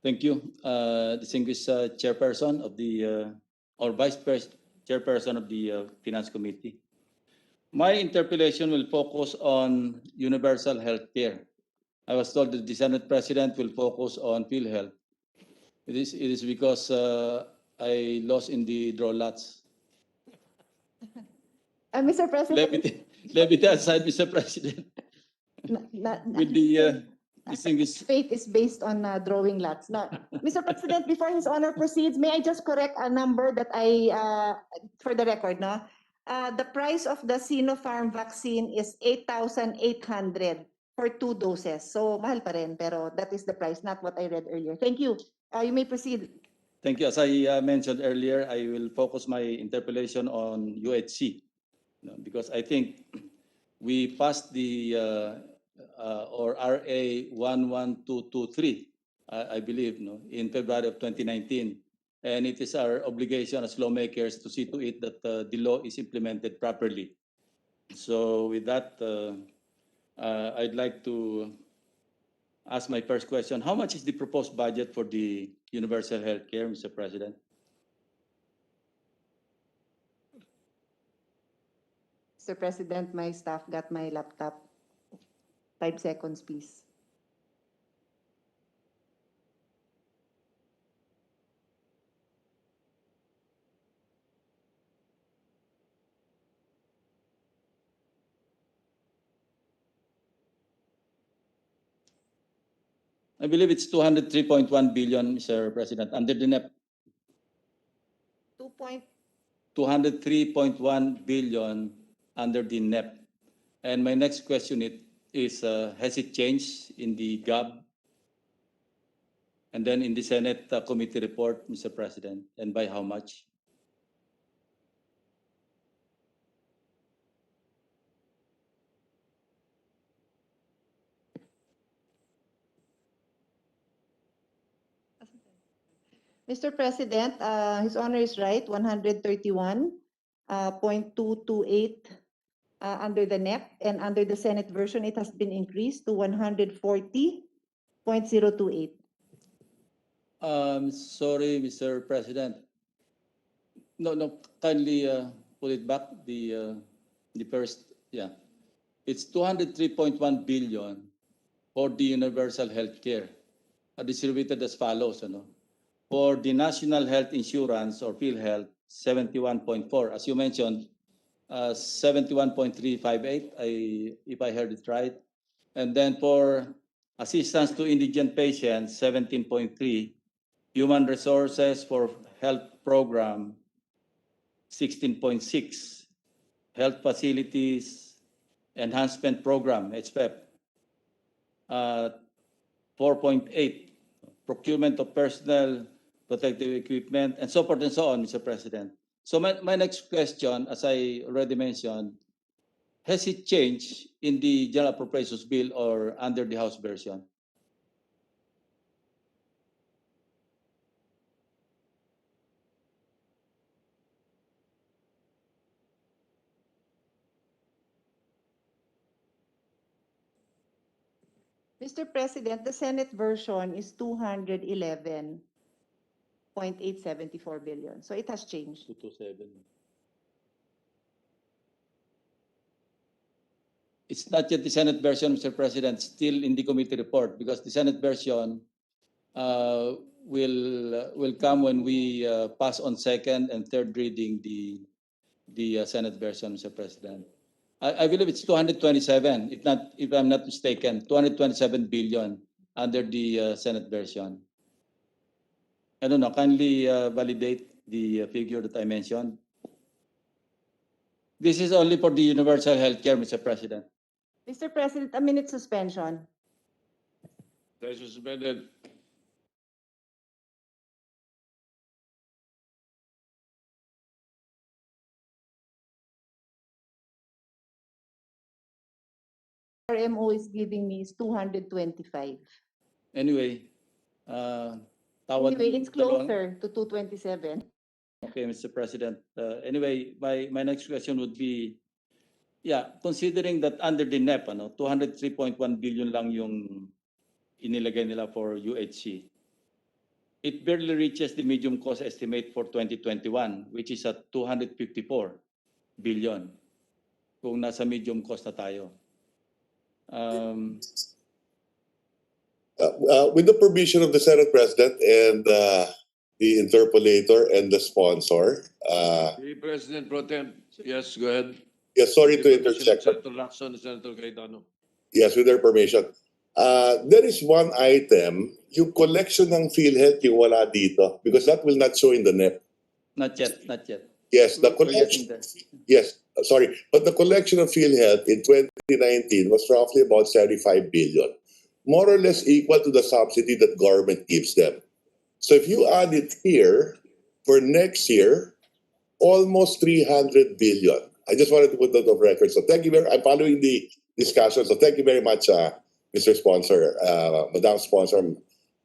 Thank you, distinguished chairperson of the or chairperson of the Finance Committee. My interpellation will focus on universal health care. I was told that the Senate President will focus on PhilHealth. It is because I lost in the draw lots. Mr. President, Levity aside, Mr. President, with the distinguished. fate is based on drawing lots. No, Mr. President, before His Honor proceeds, may I just correct a number that for the record, no? The price of the Sinopharm vaccine is 8,800 for 2 doses. So mahal pa rin, pero that is the price, not what I read earlier. Thank you. You may proceed. Thank you. As I mentioned earlier, I will focus my interpellation on UHC, because I think we passed the or RA 11223, I believe, in February of 2019, and it is our obligation as lawmakers to see to it that the law is implemented properly. So with that, I'd like to ask my first question. How much is the proposed budget for the universal health care, Mr. President? Mr. President, my staff got my laptop. 5 seconds, please. I believe it's 203.1 billion, Mr. President, under the NEP. 203.1 billion under the NEP. And my next question is has it changed in the GAB and then in the Senate committee report, Mr. President, and by how much? Mr. President, His Honor is right, 131.228 under the NEP, and under the Senate version, it has been increased to 140.028. Sorry, Mr. President. No, kindly put it back, the first, yeah. It's 203.1 billion for the universal health care, distributed as follows, For the National Health Insurance or PhilHealth, 71.4. As you mentioned, 71.358, if I heard it right. And then for assistance to indigent patients, 17.3. Human Resources for Health Program, 16.6. Health Facilities Enhancement Program, HFEP, 4.8. Procurement of personnel, protective equipment, and so forth and so on, Mr. President. So my next question, as I already mentioned, has it changed in the General Appropriations Bill or under the House version? Mr. President, the Senate version is 211.874 billion. So it has changed. 227. It's not yet the Senate version, Mr. President, still in the committee report, because the Senate version will come when we pass on second and third reading the Senate version, Mr. President. I believe it's 227, if I'm not mistaken, 227 billion under the Senate version. I don't know, kindly validate the figure that I mentioned. This is only for the universal health care, Mr. President. Mr. President, a minute suspension. Session suspended. RMO is giving me is 225. Anyway, Anyway, it's closer to 227. Okay, Mr. President. Anyway, my next question would be, yeah, considering that under the NEP, 203.1 billion lang yung inilagay nila for UHC. it barely reaches the medium cost estimate for 2021, which is at 254 billion kung nasa medium cost na tayo. With the permission of the Senate President and the interpolator and the sponsor, The President Pro Tem, yes, go ahead. yes, sorry With to the permission of interject. Senator Lacson and Senator Cayetano. Yes, with their permission. There is one item, yung collection ng PhilHealth yung wala dito because that will not show in the NEP. Not yet, not yet. Yes, the We're getting collection. there. Yes, sorry, but the collection of PhilHealth in 2019 was roughly about 75 billion, more or less equal to the subsidy that government gives them. So if you add it here for next year, almost 300 billion. I just wanted to put that on record. So thank you very. I'm following the discussion. So thank you very much, Mr. Sponsor, Madam Sponsor,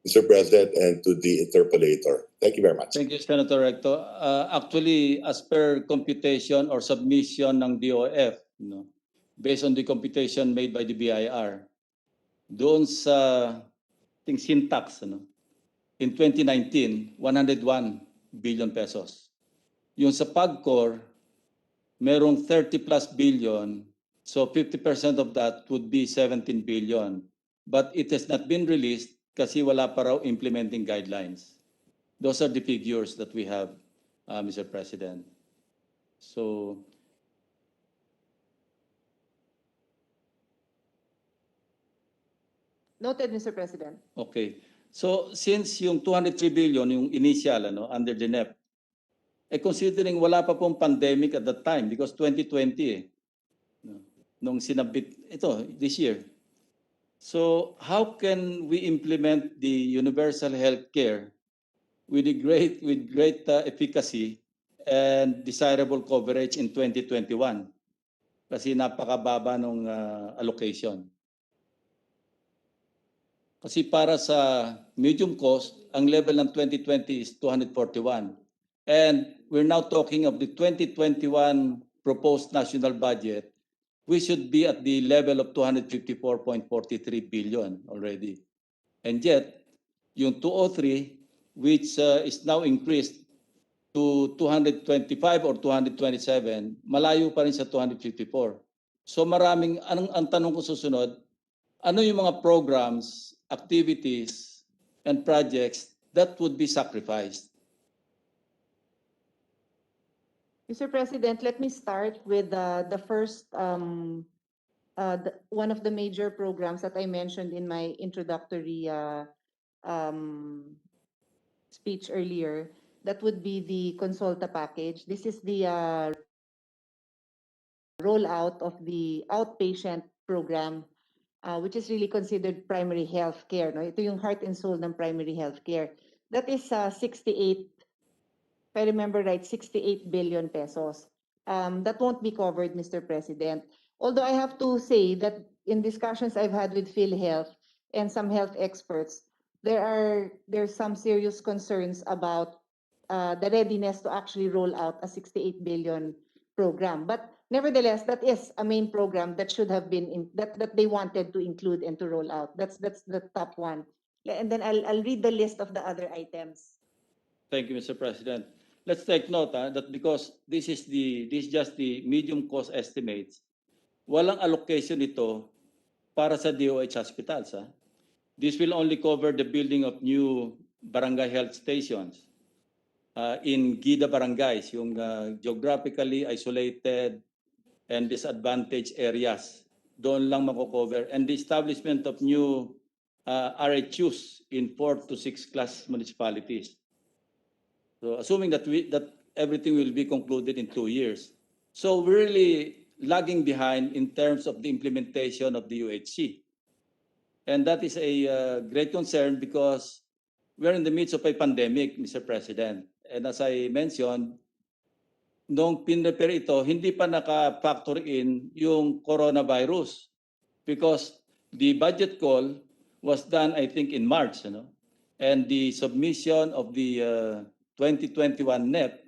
Mr. President, and to the interpolator. Thank you very much. Thank you, Senator Recto. Actually, as per computation or submission ng DOF, based on the computation made by the BIR, doon sa syntax, in 2019, 101 billion pesos. Yung sa PAGCOR, merong 30 plus billion, so 50% of that would be 17 billion. But it has not been released kasi wala pa raw implementing guidelines. Those are the figures that we have, Mr. President. So, Noted, Mr. President. okay. So, since yung 203 billion, yung initial, under the NEP, considering wala pa pong pandemic at that time because 2020 nung sinabit ito this year. So, how can we implement the universal health care with great efficacy and desirable coverage in 2021 kasi napakababa ng allocation. Kasi para sa medium cost, ang level ng 2020 is 241. And we're now talking of the 2021 proposed national budget, we should be at the level of 254.43 billion already. And yet, yung 203, which is now increased to 225 or 227, malayo pa rin sa 254. So maraming, ang tanong ko susunod, ano yung mga programs, activities, and projects that would be sacrificed? Mr. President, let me start with the first, one of the major programs that I mentioned in my introductory speech earlier. That would be the Consulta package. This is the rollout of the outpatient program, which is really considered primary health care. No? Ito yung heart and soul ng primary health care. That is 68, if I remember right, 68 billion pesos. That won't be covered, Mr. President. Although I have to say that in discussions I've had with PhilHealth and some health experts, there's some serious concerns about the readiness to actually roll out a 68 billion program. But nevertheless, that is a main program that should have been that they wanted to include and to roll out. That's the top one. And then I'll read the list of the other items. Thank you, Mr. President. Let's take note that because this is just the medium cost estimates, walang allocation ito para sa DOH hospitals. This will only cover the building of new barangay health stations in GIDA barangays, yung geographically isolated and disadvantaged areas. Doon lang mako-cover. And the establishment of new RHUs in 4 to 6 class municipalities. So assuming that everything will be concluded in 2 years. So we're really lagging behind in terms of the implementation of the UHC. And that is a great concern because we're in the midst of a pandemic, Mr. President. And as I mentioned, nung pinrepare ito, hindi pa naka-factor in yung coronavirus because the budget call was done, I think, in March. And the submission of the 2021 NEP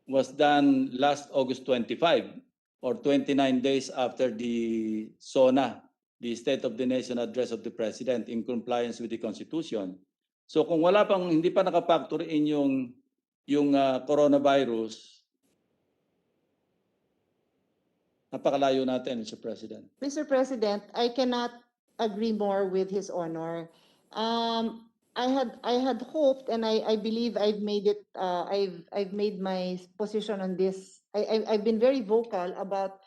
was done last August 25 or 29 days after the SONA, the State of the Nation Address of the President in compliance with the Constitution. So kung wala pang, hindi pa nakapactor in yung coronavirus, napakalayo natin, Mr. President. Mr. President, I cannot agree more with His Honor. I had hoped, and I believe I've made it. I've made my position on this. I've been very vocal about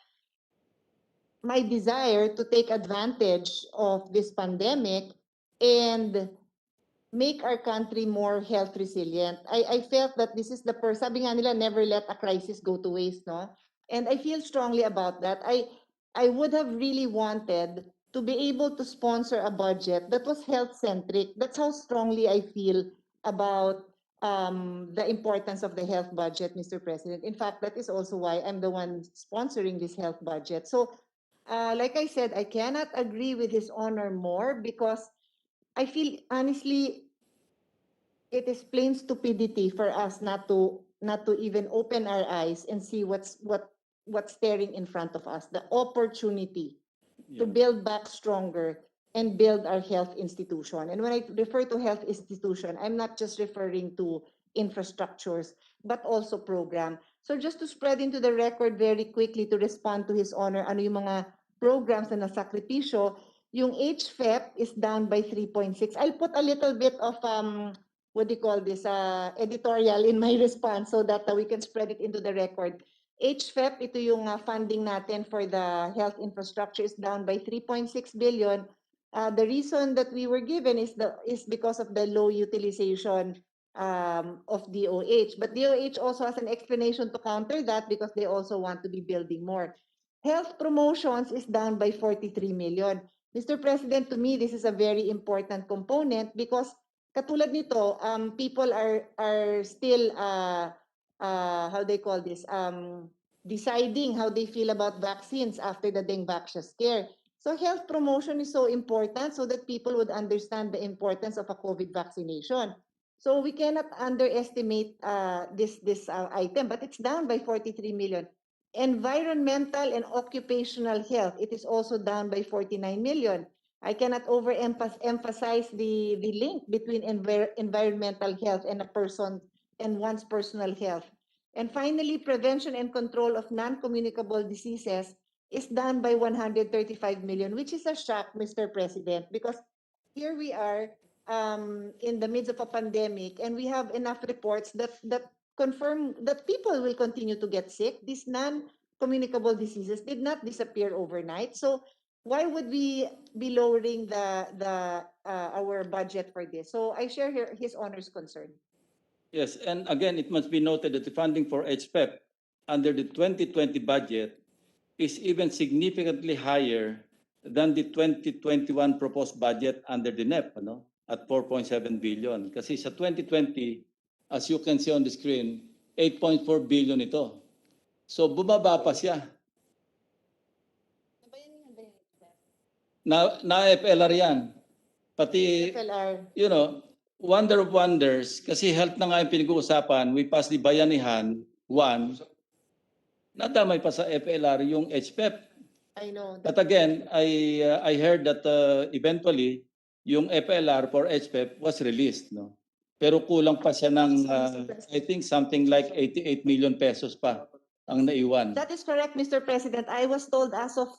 my desire to take advantage of this pandemic and make our country more health resilient. I felt that this is the sabi nga nila, never let a crisis go to waste, no? And I feel strongly about that. I would have really wanted to be able to sponsor a budget that was health-centric. That's how strongly I feel about the importance of the health budget, Mr. President. In fact, that is also why I'm the one sponsoring this health budget. So, like I said, I cannot agree with His Honor more because I feel honestly it is plain stupidity for us not to even open our eyes and see what's staring in front of us, the opportunity to Yeah. build back stronger and build our health institution. And when I refer to health institution, I'm not just referring to infrastructures, but also program. So just to spread into the record very quickly to respond to His Honor, ano yung mga programs na nasakripisyo, yung HFEP is down by 3.6. I'll put a little bit of what do you call this, editorial in my response so that we can spread it into the record. HFEP, ito yung funding natin for the health infrastructure is down by 3.6 billion. The reason that we were given is because of the low utilization of DOH. But DOH also has an explanation to counter that because they also want to be building more. Health promotions is down by 43 million. Mr. President, to me, this is a very important component because katulad nito, people are still how they call this, deciding how they feel about vaccines after the Dengvaxia scare. So health promotion is so important so that people would understand the importance of a COVID vaccination. So we cannot underestimate this item, but it's down by 43 million. Environmental and occupational health, it is also down by 49 million. I cannot overemphasize the link between environmental health and a person and one's personal health. And finally, prevention and control of non-communicable diseases is down by 135 million, which is a shock, Mr. President, because here we are in the midst of a pandemic and we have enough reports that confirm that people will continue to get sick. These non-communicable diseases did not disappear overnight. So why would we be lowering our budget for this? So I share His Honor's concern. Yes, and again, it must be noted that the funding for HFEP under the 2020 budget is even significantly higher than the 2021 proposed budget under the NEP, at 4.7 billion. Kasi sa 2020, as you can see on the screen, 8.4 billion ito. So bumaba pa siya. Na-FLR yan. Pati, FLR. wonder of wonders, kasi health na nga yung pinag-uusapan, we passed the Bayanihan 1, nadamay pa sa FLR yung HFEP. I know. But again, I heard that eventually, yung FLR for HFEP was released, no? Pero kulang pa siya ng, I think something like 88 million pesos pa ang naiwan. That is correct, Mr. President. I was told as of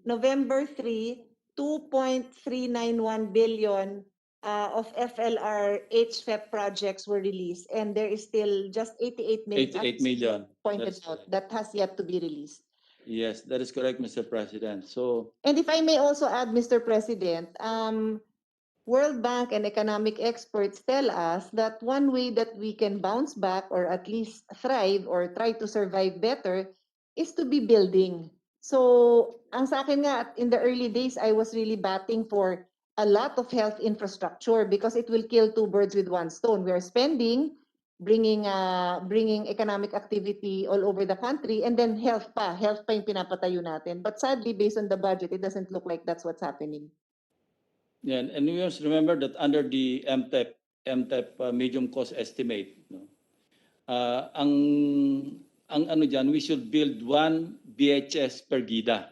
November 3, 2.391 billion of FLR HFEP projects were released, and there is still just 88 million. 88 million. Pointed That's out correct. that has yet to be released. Yes, that is correct, Mr. President. So, And if I may also add, Mr. President, World Bank and economic experts tell us that one way that we can bounce back or at least thrive or try to survive better is to be building. So, ang sa akin nga, in the early days, I was really batting for a lot of health infrastructure because it will kill two birds with one stone. We are spending, bringing economic activity all over the country, and then health pa yung pinapatayo natin. But sadly, based on the budget, it doesn't look like that's what's happening. yeah, and we must remember that under the MTEP medium cost estimate, ang ano diyan, we should build one BHS per GIDA.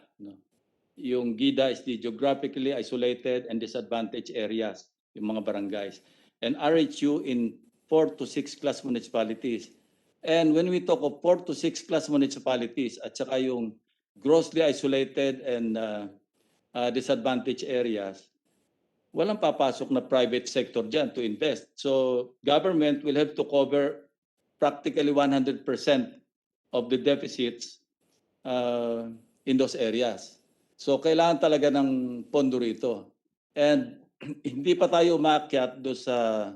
Yung GIDA is the geographically isolated and disadvantaged areas, yung mga barangays. and RHU in 4 to 6 class municipalities. And when we talk of 4 to 6 class municipalities at saka yung grossly isolated and disadvantaged areas, walang papasok na private sector dyan to invest. So government will have to cover practically 100% of the deficits in those areas. So kailangan talaga ng pondo rito. And hindi pa tayo umakyat uh,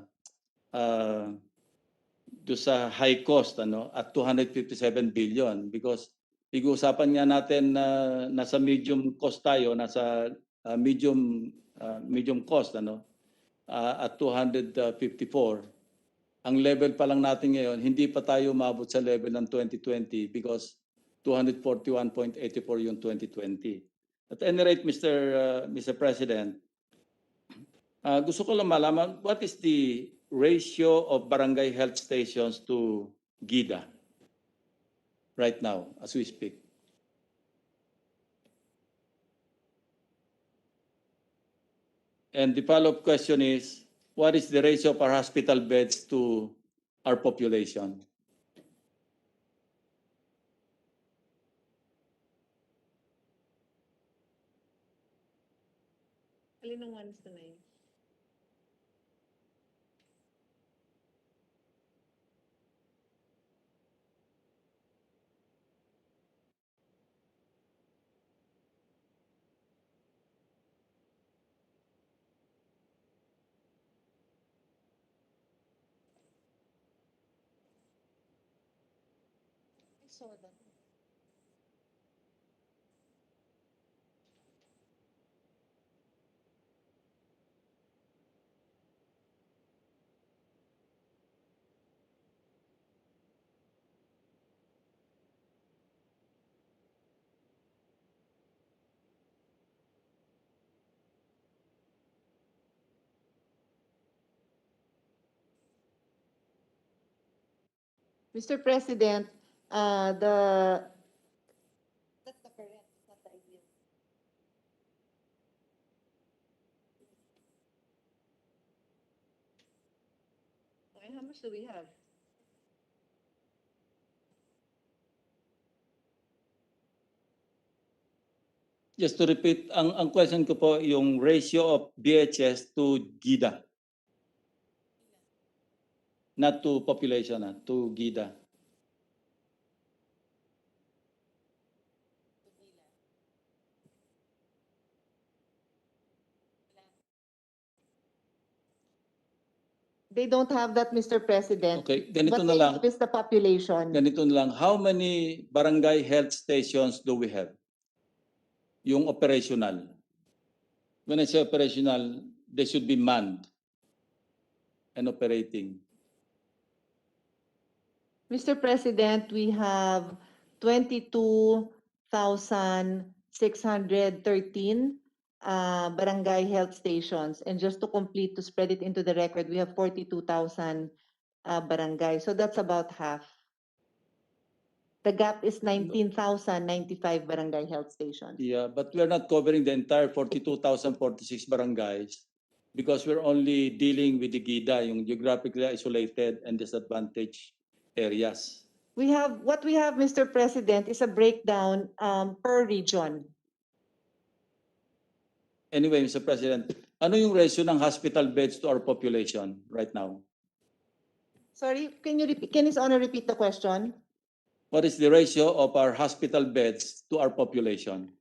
do sa high cost at 257 billion because pag-uusapan nga natin na nasa medium cost tayo, nasa medium cost at 254. Ang level pa lang natin ngayon, hindi pa tayo umabot sa level ng 2020 because 241.84 yung 2020. At any rate, Mr. President, gusto ko lang malaman, what is the ratio of barangay health stations to GIDA right now as we speak? And the follow-up question is, what is the ratio of our hospital beds to our population? Alin ang 1:9? Mr. President, that's the correct, not the ideal. Okay, how much do we have? Just to repeat, ang question ko po, yung ratio of BHS to GIDA. Not to population, to GIDA. They don't have that, Mr. President. Okay, ganito What na they lang. have is the population. Ganito na lang, how many barangay health stations do we have? Yung operational. When I say operational, they should be manned and operating. Mr. President, we have 22,613 barangay health stations. And just to complete, to spread it into the record, we have 42,000 barangays. So that's about half. The gap is 19,095 barangay health stations. Yeah, but we're not covering the entire 42,046 barangays because we're only dealing with the GIDA, yung geographically isolated and disadvantaged areas. What we have, Mr. President, is a breakdown per region. Anyway, Mr. President, ano yung ratio ng hospital beds to our population right now? Sorry, can His Honor repeat the question? What is the ratio of our hospital beds to our population?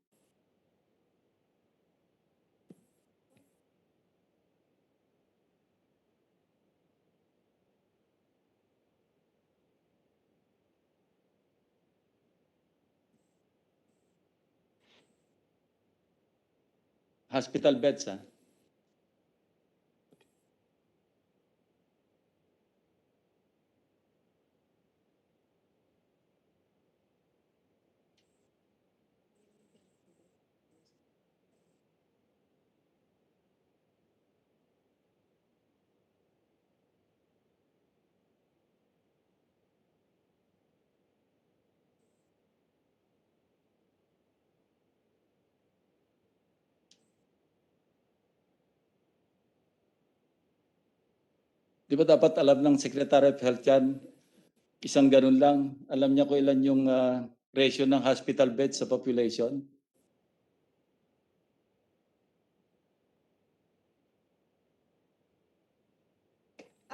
Hospital beds, Di ba dapat alam ng Secretary of Health yan? Isang ganun lang. Alam niya kung ilan yung ratio ng hospital beds sa population.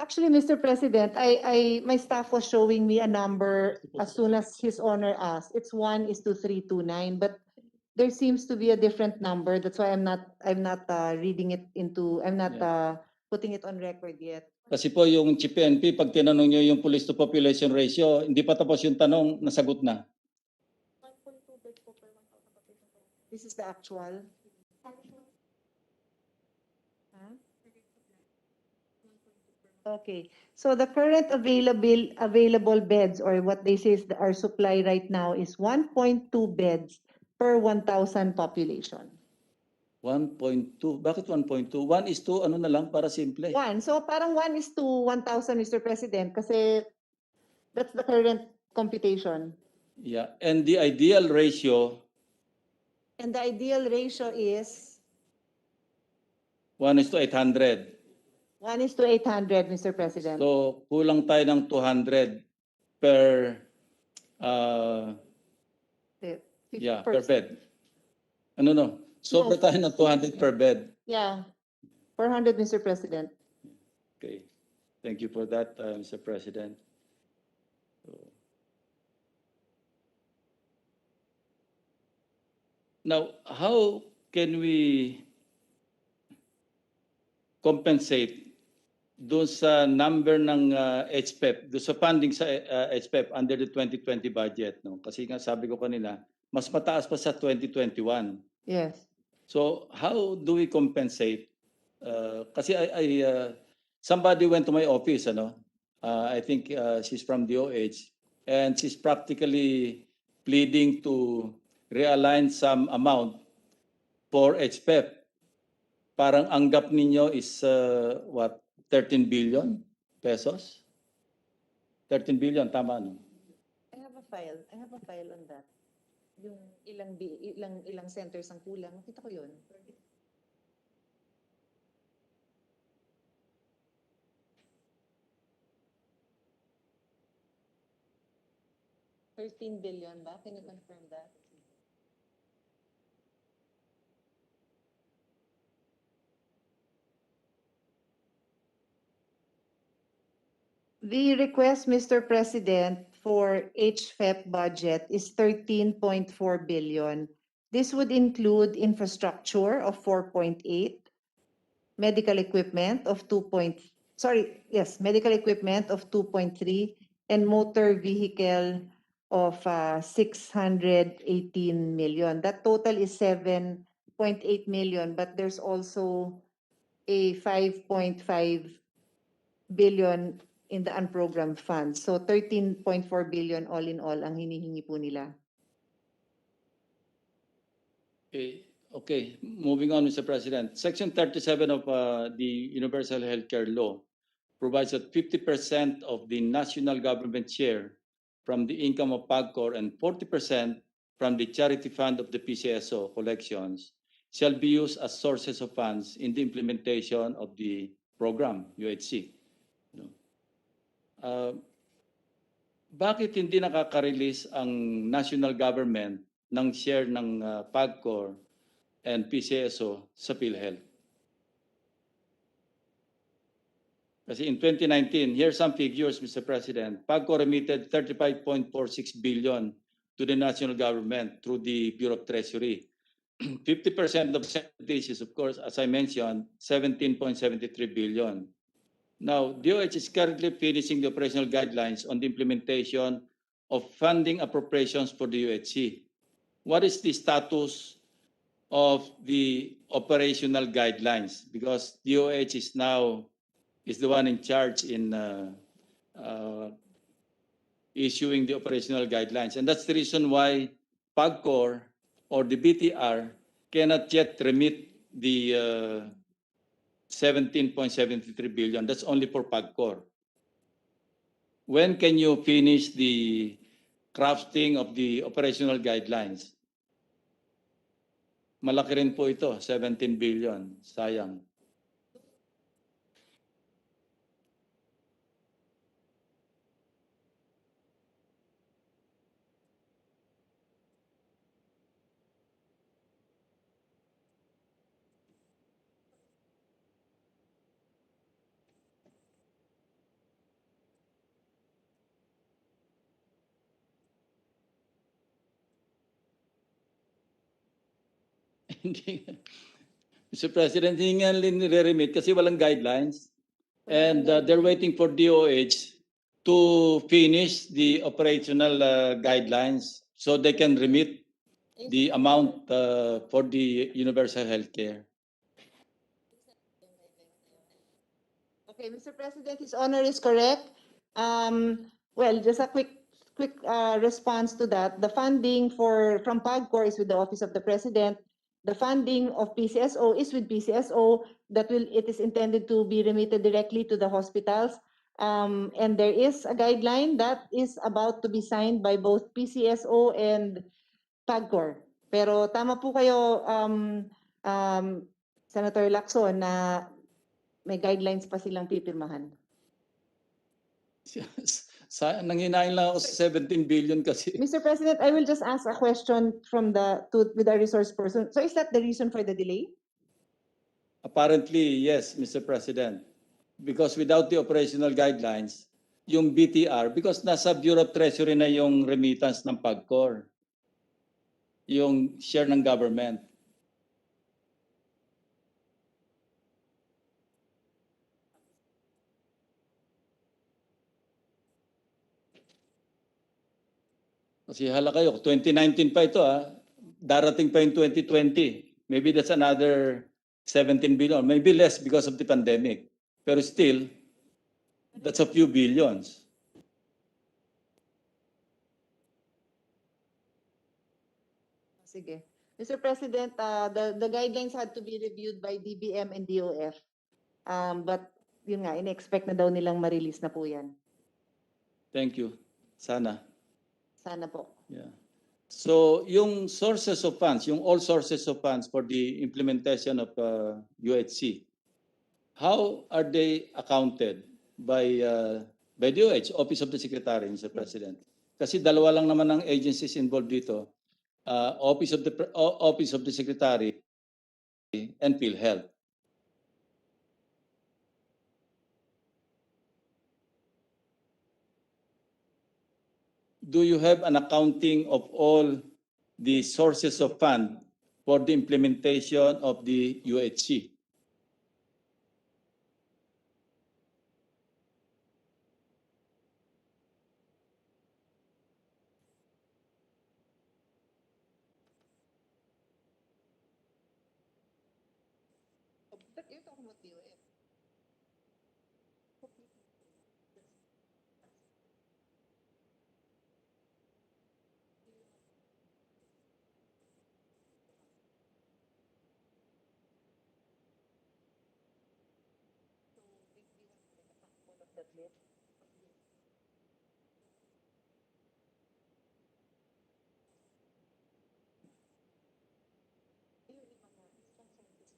Actually, Mr. President, my staff was showing me a number as soon as His Honor asked. It's 1:329, but there seems to be a different number. That's why I'm not reading it into, I'm not putting it on record yet. Kasi po yung Chief PNP, pag tinanong nyo yung police to population ratio, hindi pa tapos yung tanong, nasagot na. This is the actual. Huh? Okay, so the current available beds, or what they say is our supply right now, is 1.2 beds per 1,000 population. 1.2. Bakit 1.2? 1 is to ano na lang para simple. One, so parang 1:1,000, Mr. President, kasi that's the current computation. Yeah. And the ideal ratio, And the ideal ratio is 1 is to 800. 1:800, Mr. President. So kulang tayo ng 200 per per bed. No. Sobra tayo ng 200 per bed. Yeah, 400, Mr. President. Okay. Thank you for that, Mr. President. Now, how can we compensate doon sa number ng HFEP, doon sa funding sa HFEP under the 2020 budget, no? Kasi nga sabi ko kanina, mas mataas pa sa 2021. Yes. So how do we compensate? Kasi somebody went to my office, ano? I think she's from DOH, and she's practically pleading to realign some amount for HFEP. Parang ang gap ninyo is what, 13 billion pesos? 13 billion, tama, no? I have a file on that. Yung ilang centers ang kulang. Nakita ko yun. $13 billion ba? Can you confirm that? The request, Mr. President, for HFEP budget is 13.4 billion. This would include infrastructure of 4.8, medical equipment of medical equipment of 2.3, and motor vehicle of 618 million. That total is 7.8 million, but there's also a 5.5 billion in the unprogrammed funds. So 13.4 billion all in all ang hinihingi po nila. Okay. Moving on, Mr. President. Section 37 of the Universal Healthcare Law provides that 50% of the national government share from the income of PAGCOR and 40% from the charity fund of the PCSO collections shall be used as sources of funds in the implementation of the program, UHC. Bakit hindi nakaka-release ang national government ng share ng PAGCOR and PCSO sa PhilHealth? Kasi in 2019, here are some figures, Mr. President. PAGCOR remitted 35.46 billion to the national government through the Bureau of Treasury. 50% of this is, of course, as I mentioned, 17.73 billion. Now, DOH is currently finishing the operational guidelines on the implementation of funding appropriations for the UHC. What is the status of the operational guidelines? Because DOH is the one in charge in issuing the operational guidelines. And that's the reason why PAGCOR or the BTR cannot yet remit the 17.73 billion. That's only for PAGCOR. When can you finish the crafting of the operational guidelines? Malaki rin po ito, 17 billion. Sayang. Hindi. Mr. President, hindi nga nire-remit kasi walang guidelines. And they're waiting for DOH to finish the operational guidelines so they can remit the amount for the universal health care. Okay, Mr. President, His Honor is correct. Well, just a quick response to that. The funding from PAGCOR is with the Office of the President. The funding of PCSO is with PCSO. It is intended to be remitted directly to the hospitals. And there is a guideline that is about to be signed by both PCSO and PAGCOR. Pero tama po kayo, Senator Lacson, na may guidelines pa silang pipirmahan. Nanghinain lang ako sa 17 billion kasi. Mr. President, I will just ask a question with our resource person. So is that the reason for the delay? Apparently, yes, Mr. President. Because without the operational guidelines, yung BTR, because nasa Bureau of Treasury na yung remittance ng PAGCOR, yung share ng government. Kasi hala kayo, 2019 pa ito darating pa yung 2020. Maybe that's another 17 billion, maybe less because of the pandemic. Pero still, that's a few billions. Sige. Mr. President, the guidelines had to be reviewed by DBM and DOF. But yun nga, in-expect na daw nilang ma-release na po yan. Thank you. Sana. Sana po. Yeah. So, yung sources of funds, yung all sources of funds for the implementation of UHC, how are they accounted by DOH, Office of the Secretary, Mr. President? Kasi dalawa lang naman ang agencies involved dito, Office of the Secretary and PhilHealth. Do you have an accounting of all the sources of fund for the implementation of the UHC?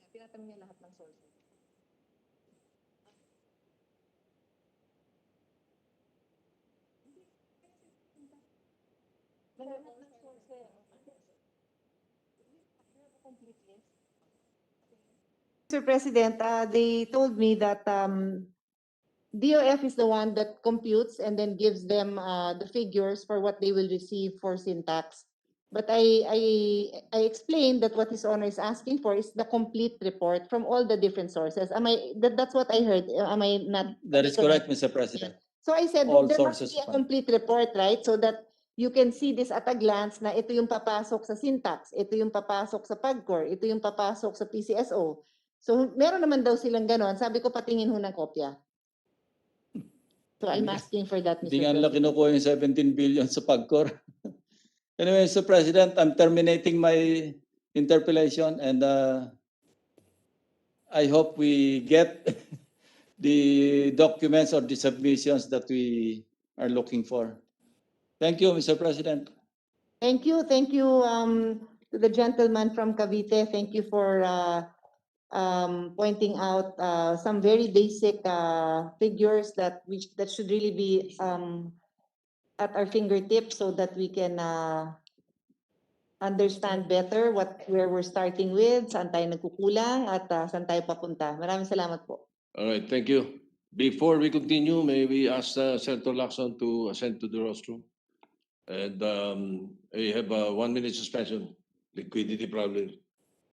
Tinatanong niya lahat ng sources. Mr. President, they told me that DOF is the one that computes and then gives them the figures for what they will receive for syntax. But I explained that what His Honor is asking for is the complete report from all the different sources. That's what I heard. Am I not? That is correct, Mr. President. So I said, All there must sources be a fund. complete report, right? So that you can see this at a glance na ito yung papasok sa syntax, ito yung papasok sa PAGCOR, ito yung papasok sa PCSO. So meron naman daw silang ganon. Sabi ko, patingin ho ng kopya. So I'm asking for that, Mr. Hindi nga nila President. kinukuha yung 17 billion sa PAGCOR. Anyway, Mr. President, I'm terminating my interpellation and I hope we get the documents or the submissions that we are looking for. Thank you, Mr. President. Thank you to the gentleman from Cavite. Thank you for pointing out some very basic figures that should really be at our fingertips so that we can understand better where we're starting with, saan tayo nagkukulang at saan tayo papunta. Maraming salamat po. All right, thank you. Before we continue, may we ask Senator Lacson to ascend to the rostrum? And we have a 1 minute suspension, liquidity problem.